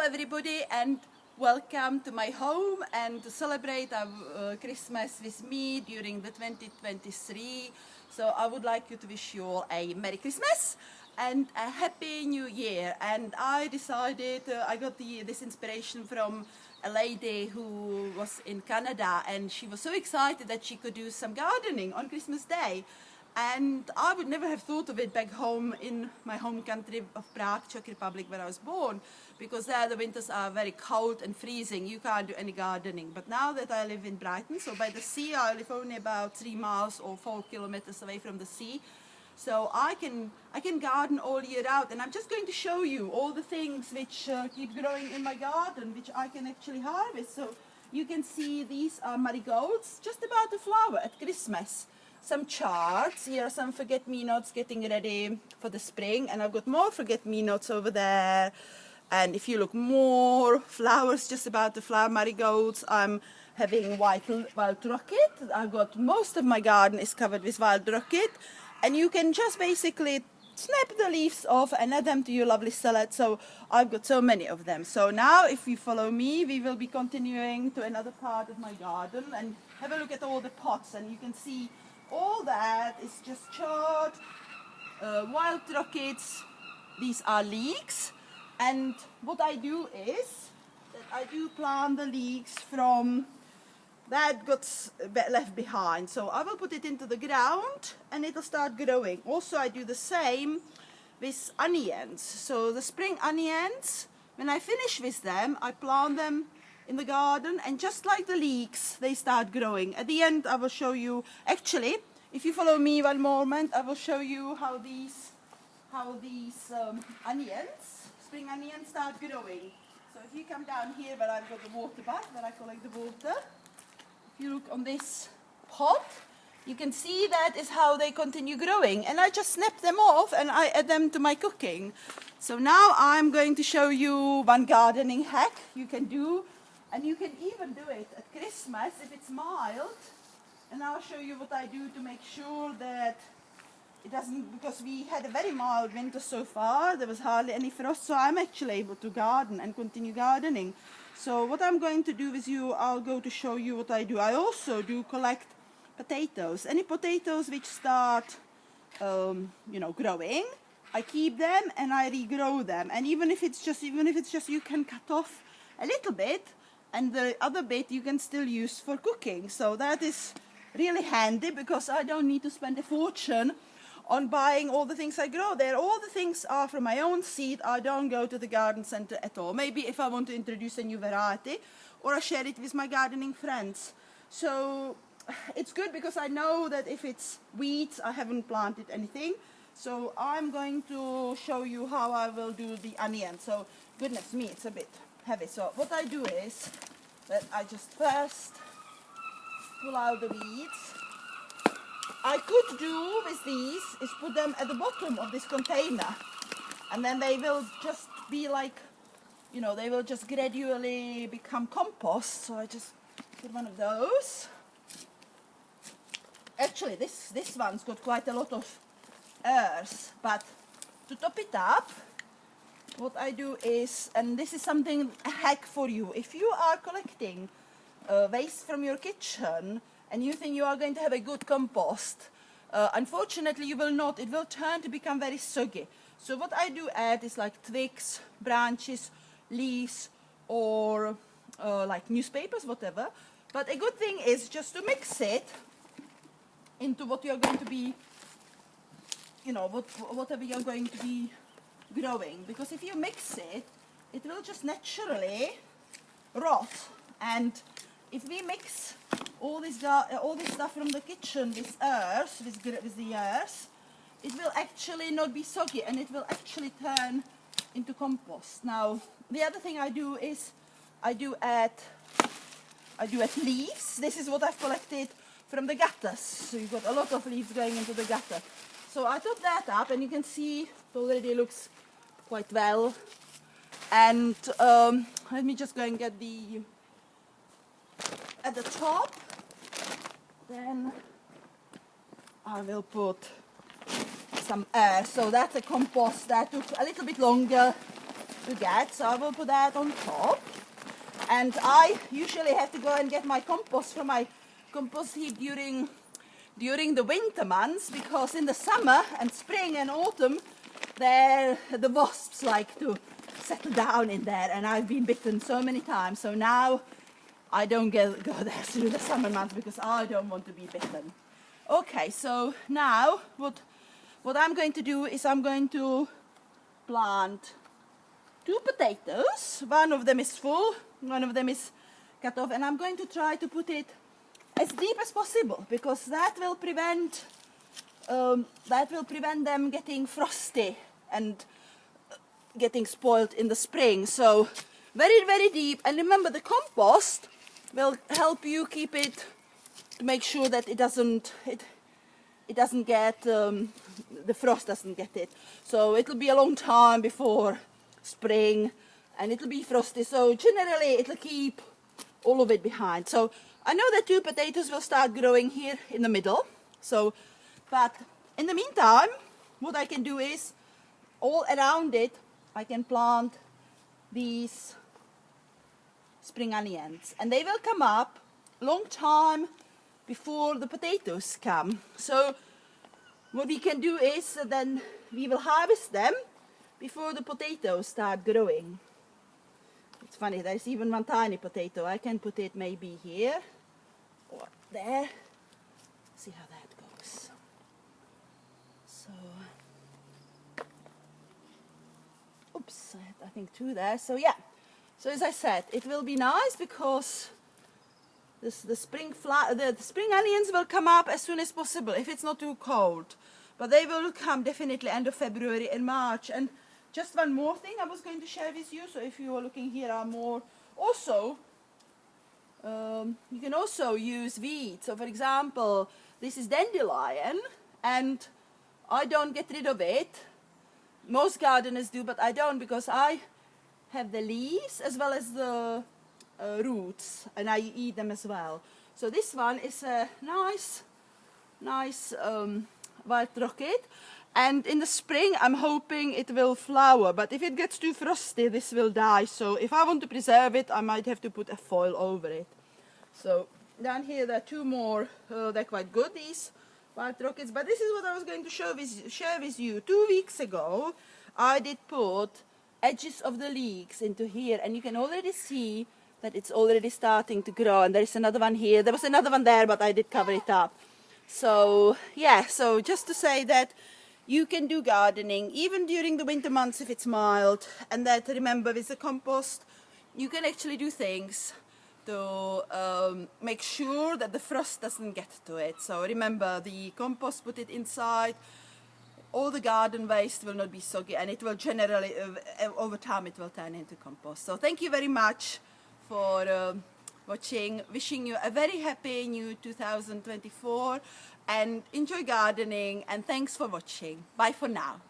everybody, and welcome to my home and to celebrate Christmas with me during the 2023. So I would like you to wish you all a Merry Christmas and a Happy New Year. And I decided, I got this inspiration from a lady who was in Canada, and she was so excited that she could do some gardening on Christmas Day. And I would never have thought of it back home in my home country of Prague, Czech Republic, where I was born, because there the winters are very cold and freezing. You can't do any gardening. But now that I live in Brighton, so by the sea, I live only about 3 miles or 4 kilometers away from the sea. So I can garden all year out, and I'm just going to show you all the things which keep growing in my garden, which I can actually harvest. So you can see these are marigolds, just about to flower at Christmas. Some charts, here are some forget-me-nots getting ready for the spring, and I've got more forget-me-nots over there. And if you look, more flowers just about to flower, marigolds. I'm having wild rocket. I've got most of my garden is covered with wild rocket, and you can just basically snap the leaves off and add them to your lovely salad. So I've got so many of them. So now if you follow me, we will be continuing to another part of my garden and have a look at all the pots, and you can see all that is just chard, wild rockets. These are leeks, and what I do is that I do plant the leeks from that got left behind. So I will put it into the ground and it'll start growing. Also I do the same with onions. So the spring onions, when I finish with them, I plant them in the garden, and just like the leeks, they start growing. At the end I will show you, actually, if you follow me one moment, I will show you how these onions, spring onions, start growing. So if you come down here where I've got the water bath, where I collect the water, if you look on this pot, you can see that is how they continue growing, and I just snap them off and I add them to my cooking. So now I'm going to show you one gardening hack you can do. And you can even do it at Christmas if it's mild. And I'll show you what I do to make sure that it doesn't, because we had a very mild winter so far, there was hardly any frost, so I'm actually able to garden and continue gardening. So what I'm going to do with you, I'll go to show you what I do. I also do collect potatoes. Any potatoes which start, growing, I keep them and I regrow them. And even if it's just you can cut off a little bit, and the other bit you can still use for cooking. So that is really handy, because I don't need to spend a fortune on buying all the things I grow there. All the things are from my own seed. I don't go to the garden center at all. Maybe if I want to introduce a new variety, or I share it with my gardening friends. So it's good, because I know that if it's weeds, I haven't planted anything. So I'm going to show you how I will do the onion. So goodness me, it's a bit heavy. So what I do is that I just first pull out the weeds. I could do with these is put them at the bottom of this container, and then they will just be like, they will just gradually become compost. So I just put one of those. Actually this one's got quite a lot of earth, but to top it up, what I do is, and this is something, a hack for you, if you are collecting waste from your kitchen and you think you are going to have a good compost, unfortunately you will not. It will turn to become very soggy. So what I do add is like twigs, branches, leaves, or like newspapers, whatever. But a good thing is just to mix it into what you're going to be, whatever you're going to be growing, because if you mix it, it will just naturally rot. And if we mix all this stuff from the kitchen with earth, with the earth, it will actually not be soggy, and it will actually turn into compost. Now the other thing I do is I do add leaves. This is what I've collected from the gutters. So you've got a lot of leaves going into the gutter. So I top that up, and you can see it already looks quite well. And let me just go and get at the top. Then I will put some earth. So that's a compost that took a little bit longer to get, so I will put that on top. And I usually have to go and get my compost from my compost heap during the winter months, because in the summer and spring and autumn the wasps like to settle down in there, and I've been bitten so many times, so now I don't go there through the summer months because I don't want to be bitten. Okay, so now what I'm going to do is I'm going to plant 2 potatoes. One of them is full, one of them is cut off, and I'm going to try to put it as deep as possible, because that will prevent them getting frosty and getting spoiled in the spring. So very, very deep. And remember, the compost will help you keep it, to make sure that it doesn't get the frost doesn't get it. So it'll be a long time before spring, and it'll be frosty. So generally it'll keep all of it behind. So I know that 2 potatoes will start growing here in the middle. So, but in the meantime, what I can do is all around it I can plant these spring onions, and they will come up a long time before the potatoes come. So what we can do is then we will harvest them before the potatoes start growing. It's funny, there's even one tiny potato. I can put it maybe here or there. See how that goes. So, oops, I think 2 there. So yeah, so as I said, it will be nice because the spring onions will come up as soon as possible if it's not too cold. But they will come definitely end of February and March. And just one more thing I was going to share with you. So if you are looking, here are more. Also, you can also use weeds. So for example, this is dandelion, and I don't get rid of it. Most gardeners do, but I don't, because I have the leaves as well as the roots, and I eat them as well. So this one is a nice white rocket, and in the spring I'm hoping it will flower, but if it gets too frosty this will die. So if I want to preserve it, I might have to put a foil over it. So down here there are 2 more. They're quite good, these white rockets. But this is what I was going to share with you. 2 weeks ago I did put edges of the leeks into here, and you can already see that it's already starting to grow. And there is another one here. There was another one there, but I did cover it up. So yeah, so just to say that you can do gardening even during the winter months if it's mild, and that, remember, with the compost you can actually do things to make sure that the frost doesn't get to it. So remember, the compost, put it inside, all the garden waste will not be soggy, and it will generally over time it will turn into compost. So thank you very much for watching. Wishing you a very happy new 2024, and enjoy gardening, and thanks for watching. Bye for now.